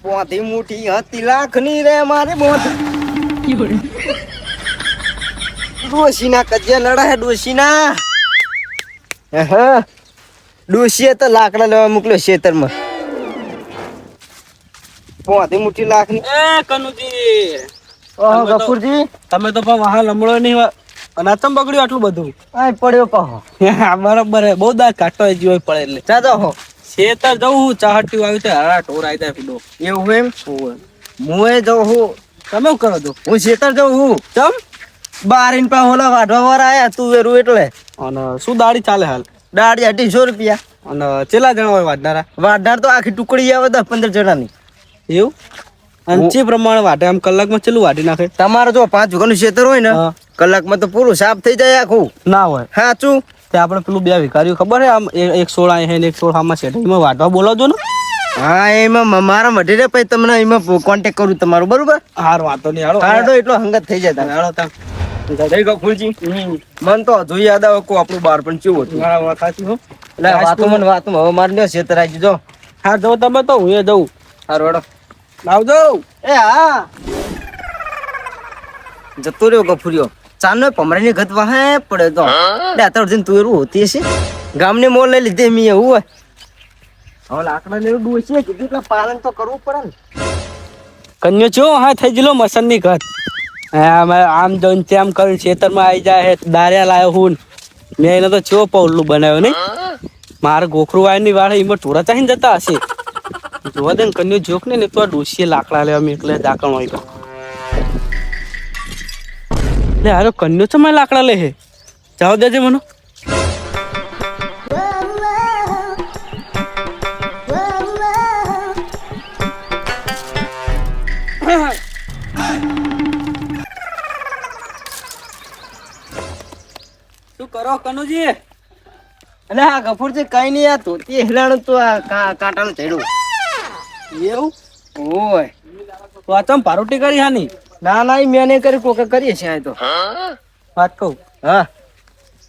પોતી મોટી હતી લાખની રે મારે મોત ડોશીના કજિયા લડા હે ડોશીના હા ડોશીએ તો લાકડા લેવા મોકલ્યો ખેતરમાં પોતી મોટી લાખની એ કનુજી ઓહો ગફુરજી તમે તો પણ વાહ લમડો નહીં અને ચમ બગડ્યું આટલું બધું આ પડ્યો પાહો બરાબર હે બહુ દાંત કાઢતો જીવો પડે એટલે ચાલો હો શેતર જવું હું ચાહટી આવી તો હરા ઢોર આવી જાય પીડો એવું એમ હું એ જઉં હું તમે શું કરો છો હું ખેતર જઉં હું ચમ બારીન પા ઓલા વાઢવા વાળા આયા તું વેરું એટલે અને શું દાડી ચાલે હાલ દાડી 250 રૂપિયા અને ચેલા જણા હોય વાઢનારા વાઢનાર તો આખી ટુકડી આવે 10-15 જણાની એવું અંચી પ્રમાણે વાઢે આમ કલાકમાં ચેલું વાઢી નાખે તમારે જો 5 વીઘાનું ખેતર હોય ને કલાકમાં તો પૂરું સાફ થઈ જાય આખું ના હોય સાચું તે આપણે પેલું 2 વિકાર્યું ખબર હે આમ 116 હે ને 116 આમાં છે એમાં વાઢવા બોલાવજો ને હા એમાં મારા મટીરિયલ પછી તમને એમાં કોન્ટેક્ટ કરું તમારું બરોબર હાર વાતો નહીં હાલો હાડો એટલો હંગત થઈ જાય તમે હાલો તા જય ગફુરજી મન તો હજુ યાદ આવે કો આપણું બાળપણ કેવું હતું મારા વાત સાચી હો એટલે વાતો હવે મારે લ્યો ખેતર આવી જો હા જો તમે તો હું એ જઉં હારું હેડો આવજો એ હા જતો રહ્યો ગફુરિયો ચાનો પમરાની ગત વાહે પડે તો એટલે અત્યારે જઈને તું એવું હોતી હશે ગામની મોલ લઈ લીધી મી એવું હોય હવે લાકડા લેવું ડૂસે કીધું એટલે પાલન તો કરવું પડે ને કન્યો છો હા થઈ ગયેલો મસન ની ઘર આમ જોઈને તેમ કરીને ખેતરમાં આવી જાય દારિયા લાયો હું મેં એને તો ચેવો પૌલું બનાવ્યો નહીં મારે ગોખરું વાયરની વાળે એમાં ઢોરા ચાહીને જતા હશે જોવા દે ને કન્યો જોક ને તો આ ડોસીએ લાકડા લેવા મેં એકલે દાકણ હોય તો લે હારો કન્યો છે મારે લાકડા લે હે જાવ દેજે મને શું કરો કનુજી અને હા ગફુરજી કઈ નહીં આ ધોતી હેલાણું તો આ કાંટાનું ચડ્યું એવું ઓય તો આ ચમ પારોટી કરી હાની ના ના ઈ મેં નહીં કરી કોકે કરીએ છે આ તો વાત કહું હા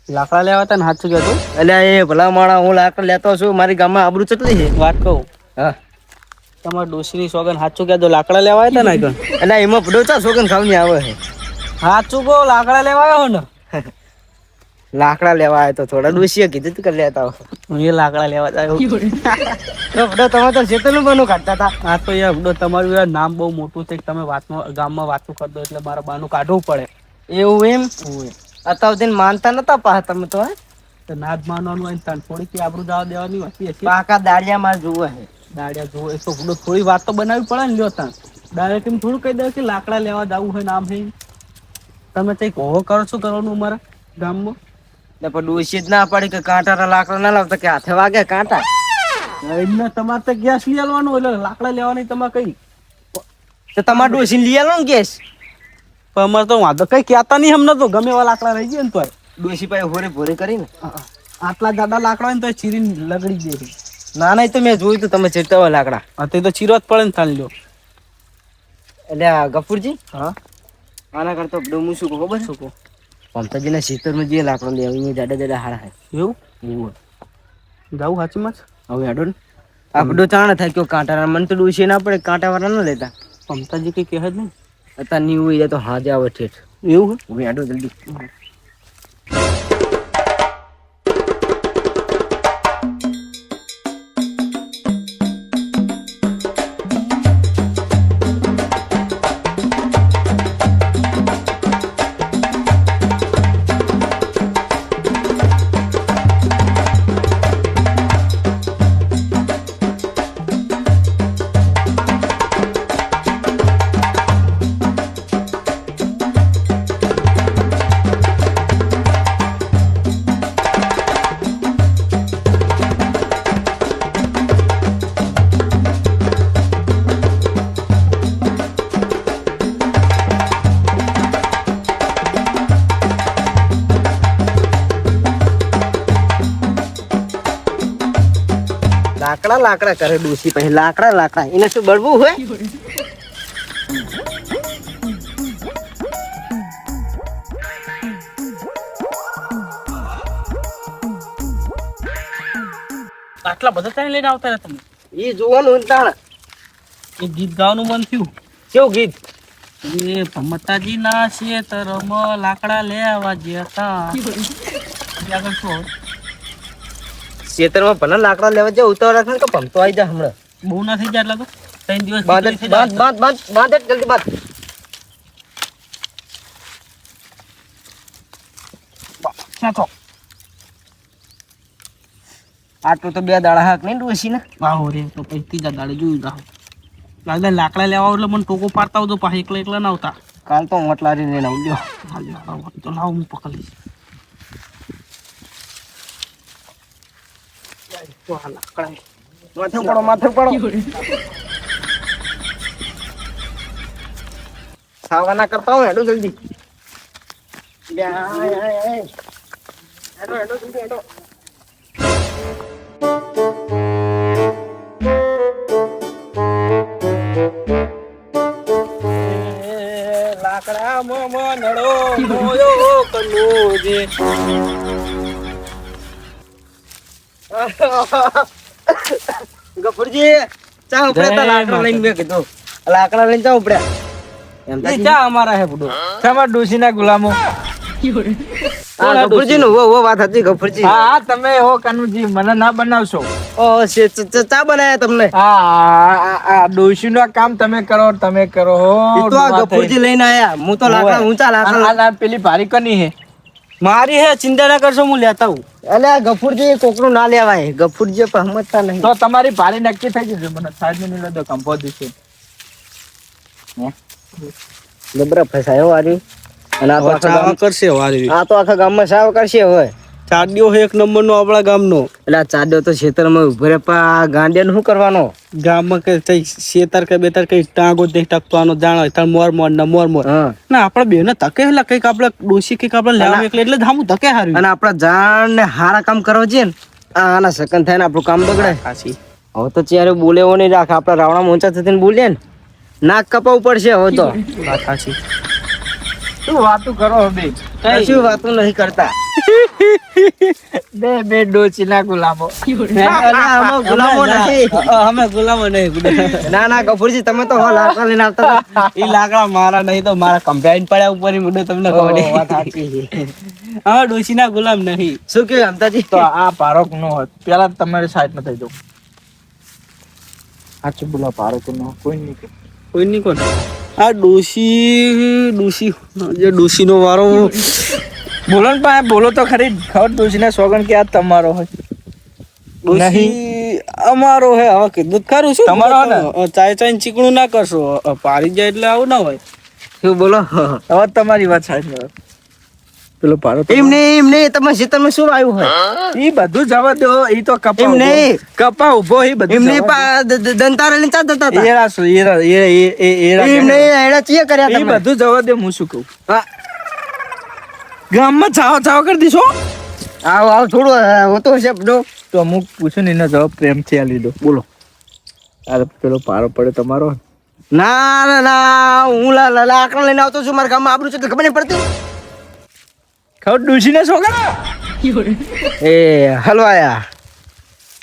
લાકડા લેવા તા ને સાચું કહેતો એટલે એ ભલા માણા હું લાકડા લેતો છું મારી ગામમાં આબરૂ ચટલી છે વાત કહું હા તમારા ડોશીની સોગન સાચું કહેતો લાકડા લેવા આવ્યા તા ને આગળ એટલે એમાં પડોચા સોગન ખાવાની આવે છે સાચું કહો લાકડા લેવા આવ્યો ને લાકડા લેવા આવ્યો તો થોડા ડોસીએ કીધું તું કે લેતા આવો હું એ લાકડા લેવા આવ્યો તો બધો તમે તો શેતરનું બનું કાઢતા હતા હા તો યાર બધો તમારું યાર નામ બહુ મોટું છે કે તમે વાતમાં ગામમાં વાતું કરી દો એટલે મારા બાનું કાઢવું પડે એવું એમ અત્યાર સુધી માનતા નતા પા તમે તો હે તો ના જ માનવાનું હોય તને થોડીક આબરૂ જવા દેવાની હતી હશે પાકા દાડિયા માં જુએ છે દાડિયા જોવો એ તો બધો થોડી વાત તો બનાવવી પડે ને લ્યો તાન ડાયરેક્ટ એમ થોડું કહી દે કે લાકડા લેવા જવું હોય નામ છે તમે કંઈક હોવો કરો શું કરવાનું અમારા ગામમાં એટલે પણ ડોસી જ ના પડી કે કાંટા લાકડા ના લાવતા કે હાથે વાગે કાંટા એમને તમારે તો ગેસ લઈ આવવાનું એટલે લાકડા લેવાની તમારે કઈ તો તમારે ડોસી લઈ આલો ને ગેસ પણ અમારે તો વાંધો કઈ કહેતા નહીં અમને તો ગમે એવા લાકડા રહી જાય ને તો ડોસી પાસે હોરે ભોરે કરીને આટલા જાડા લાકડા હોય ને તો ચીરીને લગડી જાય ના ના તો મેં જોયું તું તમે ચીરતા હોય લાકડા હા તે તો ચીરો જ પડે ને તાન લ્યો એટલે આ ગફુરજી હા આના કરતા હું શું કહું ખબર શું કહું મમતાજીના ખેતરમાં જે લાકડો લે એની જાડા જાડા હારા હે એવું એવું જાવું સાચીમાં જ હવે હેડો ને આપડો ચાણ થાય કે કાંટા મને તો ડોસી ના પડે કાંટા વાળા ના લેતા મમતાજી કઈ કહે જ નહીં અત્યારે ની હોય તો હાજે આવે ઠેઠ એવું હવે હેડો જલ્દી લાકડા લાકડા કરે ડોસી પછી લાકડા લાકડા એને શું બળવું હોય આટલા બધા ટાઈમ લઈને આવતા હતા તમે એ જોવાનું તાણ એ ગીત ગાવાનું મન થયું. કેવું ગીત? એ ભમતાજી ના ખેતરમાં લાકડા લેવા જતા. આગળ શું હોય? ખેતરમાં ભલે લાકડા લેવા જાય ઉતાવળ રાખે ને કે ભમતો આવી જાય હમણાં. બહુ ના થઈ જાય એટલે તો 3 દિવસ બાંધ થઈ જાય. બાંધ જલ્દી બાંધ. ખેંચો. આટલું તો 2 દાડા હાક નહીં ડોસી ને. આહો રે તો પછી ત્રીજા દાડે જોયું જાવ. લાગતા લાકડા લેવા એટલે મને ટોકો પાડતા આવજો પાછા એકલા એકલા ના આવતા. કાલ તો મોટલારી લઈને આવજો. તો લાવ હું પકડીશ. તો આ લાકડા માથે પડો. ખાવાના કરતા હોય હેડો જલ્દી. હેડો જલ્દી હેડો. લાકડા નડો મોયો કનોજે. ગફુરજી ચા ઉપડ્યા લાકડા લઈને મેં કીધું લાકડા લઈને ચા ઉપડ્યા એમ એ ચા અમારા હે બુડો. તમાર ડોશીના ગુલામો. ગફુરજી નું વો વાત હતી ગફુરજી. હા તમે હો કનુજી મને ના બનાવશો. ઓ ચા બનાયા તમને. આ ડોશી નું કામ તમે કરો ઈ તો આ ગફુરજી લઈને આયા. હું તો લાકડા ઊંચા લાકડા પેલી ભારી કની હે મારી હે. ચિંતા ના કરશો હું લેતા હું. અલે ગફુરજી કોકનું ના લેવાય. ગફુરજી સમજતા નહીં. તો તમારી ભારી નક્કી થઈ જશે. મને સાઈડ ની લેતો કંપોઝ છે. જબરા ફસાયો વારી. અને આ તો ચાવા કરશે વારી. આ તો આખા ગામમાં સાવ કરશે હવે. ચાડ્યો એક નંબર નો આપણા ગામનો. એટલે આ ચાડ્યો તો ખેતરમાં ઉભો રે પણ ગાંડિયાને શું કરવાનો? ગામમાં કઈ થઈ શેતર કે બેતર કઈ ટાંગો દે ટકવાનો જાણો તાર મોર હા. ના આપણે બેને તકે હેલા કઈક આપણે ડોશી કઈક આપણે લેવા એકલે એટલે ધામું તકે હારું. અને આપણા જાણ ને હારા કામ કરવા છે ને આના સકન થાય ને આપણું કામ બગડે. સાચી. હવે તો ચારે બોલે એવો નહીં રાખ. આપડા રાવણા મોંચા થઈને બોલીએ ને નાક કપાવું પડશે હવે તો. વાત સાચી. શું વાતું કરો બે? કશું વાતું નહીં કરતા. બે ડોશી ના ગુલામો. ગુલામો નથી. અમે ગુલામો નહીં. ના ગફુરજી તમે તો લાકડા લઈને આવતા હતા. એ લાકડા મારા નહીં તો મારા કમ્પાઈન પડ્યા ઉપર મુદ્દો તમને ખબર વાત સાચી છે. હવે ડોશી ના ગુલામ નહીં. શું કેવું અમતાજી? તો આ પારોક નો હોત પેલા તમારી સાઈડ માં થઈ જાવ. સાચું બોલો પારોક નો કોઈ નહીં કોણ. આ ડોશી જે ડોશી નો વારો બોલો ને ભાઈ બોલો તો ખરી. ખબર ડોશી ના સોગન કે આ તમારો હોય ડોશી અમારો હે. હવે કીધું ખરું શું તમારો ને ચાય ચીકણું ના કરશો. પાડી જાય એટલે આવું ના હોય. શું બોલો? હવે તમારી વાત સાચી. પેલો પારો એમ નહીં તમે ખેતરમાં શું આવ્યું હોય? ઈ બધું જવા દો. ઈ તો કપા એમ નહીં. કપા ઉભો ઈ બધું એમ નહીં દંતારે લઈને ચા જતા હતા. એરા શું એરા એમ નહીં એડા ચીએ કર્યા ઈ તમે. બધું જવા દે. હું શું કહું હા. ગામમાં ચાવા કરી દીશો. આવ થોડું હોતો છે બધો. તો અમુક પૂછું ને એનો જવાબ પ્રેમથી આ લીધો. બોલો. અરે પેલો પારો પડે તમારો. ના હું લાકડા લઈને આવતો છું. મારા ગામમાં આબરૂ છે તો ખબર નહીં પડતી. ખબર ડૂસીને છોકરા એ હલવાયા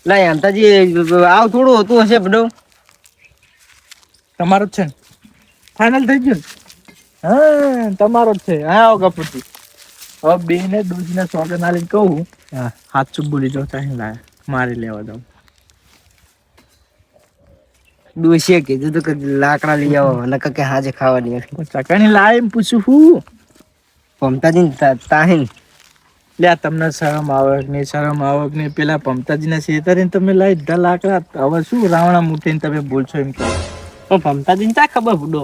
ના અંતાજી આવ થોડું હોતું હશે બધું. તમારો જ છે ને ફાઇનલ થઈ ગયું ને? હા તમારો જ છે. હા આવો કપૂરથી હવે બે ને ડૂસીને છોકરા ના લઈને કહું હાથ ચૂપ બોલી જાઓ ચાહી લાય મારી લેવા જાઉં. ડોશીએ કીધું તો કે લાકડા લઈ આવો અને કે હાજે ખાવાની ચકાની લાય એમ પૂછું હું પમતાજી તાહીન લે તમને શરમ આવક ને પેલા પમતાજીના શેતરીને તમે લાઈ દીધા લાકડા. હવે શું રાવણા મુઠીને તમે બોલશો એમ કહો. પણ પમતાજીને ચા ખબર બુડો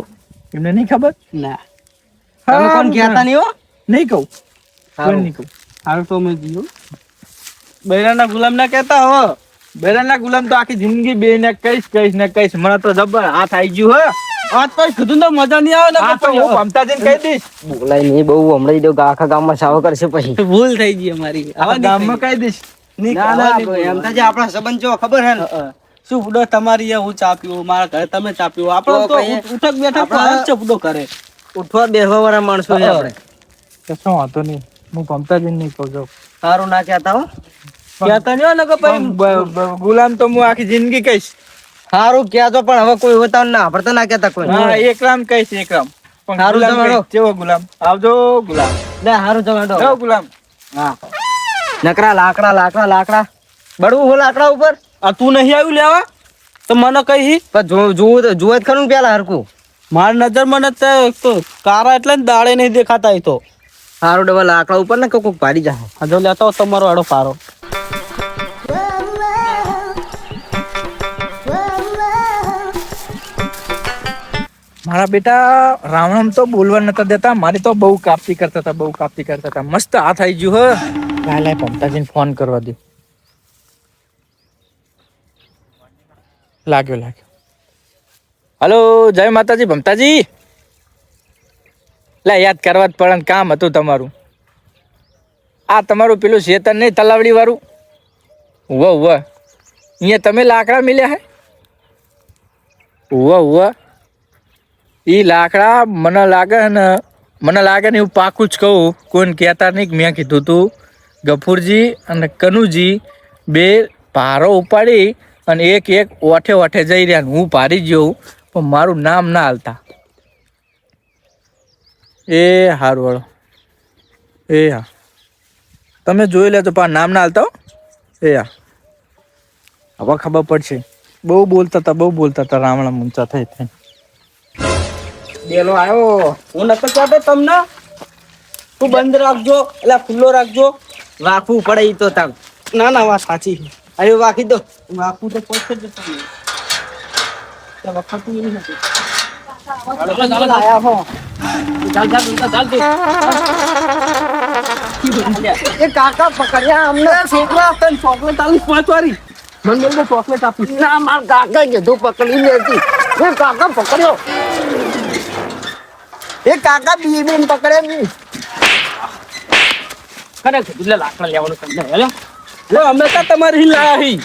એમને નહીં ખબર. ના તમે કોણ કહેતા નહીં હો. નહીં કહું કોઈ નહીં કહું. હાલ તો મેં જીવો બૈરાના ગુલામ ના કહેતા હો. બૈરાના ગુલામ તો આખી જિંદગી બે ને કહીશ મને તો જબર હાથ આવી ગયું હે. આ તો કીધું તો મજા નહીં આવે ને. તો હું પમતાજીને કહી દઈશ. બોલાય નહીં બહુ હમણાં દો આખા ગામમાં સાવ કરશે પછી. ભૂલ થઈ ગઈ અમારી. આવા ગામમાં કહી દઈશ. એમતાજી આપણા સંબંધ જો ખબર હે ને શું બુડો તમારી હું ચા પીવો મારા ઘરે તમે ચા પીવો. આપણે તો ઉઠક બેઠક છે બુડો કરે. ઉઠવા બેસવા વાળા માણસો છે આપણે. કશો વાંધો નહીં. હું પમતાજીને નહીં કહું છું. સારું ના કહેતા હો. કહેતા નહીં ને કે ભાઈ ગુલામ તો હું આખી જિંદગી કહીશ. સારું કહેજો પણ હવે કોઈ હોતા ના આપણે ના કહેતા કોઈ હા એકરામ કહીશ એકરામ પણ હારું ગુલામ જમાડો. કહીશ. કેવો ગુલામ આવજો ગુલામ લે હારું જવાડો જાઓ ગુલામ હા નકરા લાકડા બળવું હો લાકડા ઉપર આ તું નહીં આવ્યું લેવા તો મને કહી પણ જોવું જ ખરું ને પેલા હરકું મારી નજર મને તો કારા એટલે ને દાડે નહીં દેખાતા એ તો હારું ડબલ લાકડા ઉપર ને કોક પાડી જાય આ જો લેતો હોત તમારો આડો પારો મારા બેટા રાવણ તો બોલવા નતા દેતા મારી તો બહુ કાપતી કરતા હતા મસ્ત આ થઈ ગયું હે લાય પમતાજીને ફોન કરવા દે લાગ્યો હલો જય માતાજી ભમતાજી લે યાદ કરવા જ પડે ને કામ હતું તમારું આ તમારું પેલું શેતર નહીં તલાવડી વાળું અહીંયા તમે લાકડા મિલ્યા હે ઈ લાકડા મને લાગે ને એવું પાકું જ કહું કોઈને કહેતા નહીં કે મેં કીધું તું ગફુરજી અને કનુજી બે ભારો ઉપાડી અને એક ઓઠે જઈ રહ્યા ને હું ભારી ગયો પણ મારું નામ ના હાલતા એ હારું વાળો એ હા તમે જોઈ લેજો પણ નામ ના હાલતા હો. એ હા હવે ખબર પડશે બહુ બોલતા હતા રાવણા મુંચા થઈ ડેલો આવ્યો હું નતો કહેતો તમને તું બંધ રાખજો એટલે ખુલ્લો રાખજો વાકવું પડે ઈ તો તાવ ના વાત સાચી છે અરે વાકી દો વાપુ તો પડશે જ તમને ત્યાં વખત તું એની નથી એ કાકા પકડ્યા અમને છોકરા તને ચોકલેટ આલી 5 વાળી મને બોલ ચોકલેટ આપી ના માર કાકા કીધું પકડી લેતી એ કાકા પકડ્યો એ કાકા બી પકડે ની ખરેખર એટલે લાકડા લેવાનું તમને હેલો અમે તો તમારી હિલ લાયા હી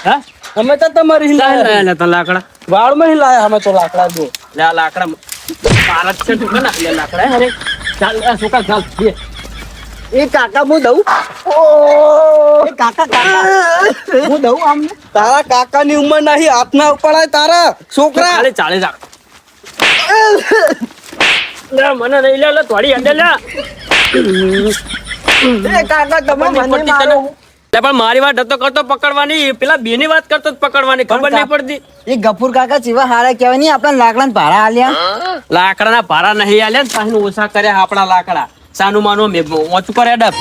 હા અમે તો તમારી હિલ લાયા લે તો લાકડા વાળમાં હિલ લાયા અમે તો લાકડા જો લે આ લાકડા ભારત છે તું ના લે લાકડા અરે ચાલ આ છોકરા ચાલ બે એ કાકા હું દઉં એ કાકા હું દઉં આમને તારા કાકાની ઉંમર નહીં હાથના ઉપડાય તારા છોકરા ચાલે ચાલે જા લે મને નહીં લે થોડી અંદર લે એ કાકા તમે મને મારો લે પણ મારી વાત હતો કરતો પકડવાની પેલા બે ની વાત કરતો પકડવાની ખબર નહીં પડતી એ ગફુર કાકા ચીવા હારા કહેવાય નહીં આપણા લાકડા ભાડા આલ્યા લાકડાના ભારા નહીં આલ્યા ને પાછું ઓછા કર્યા આપણા લાકડા સાનું માનું ઓછું કર્યા ડબ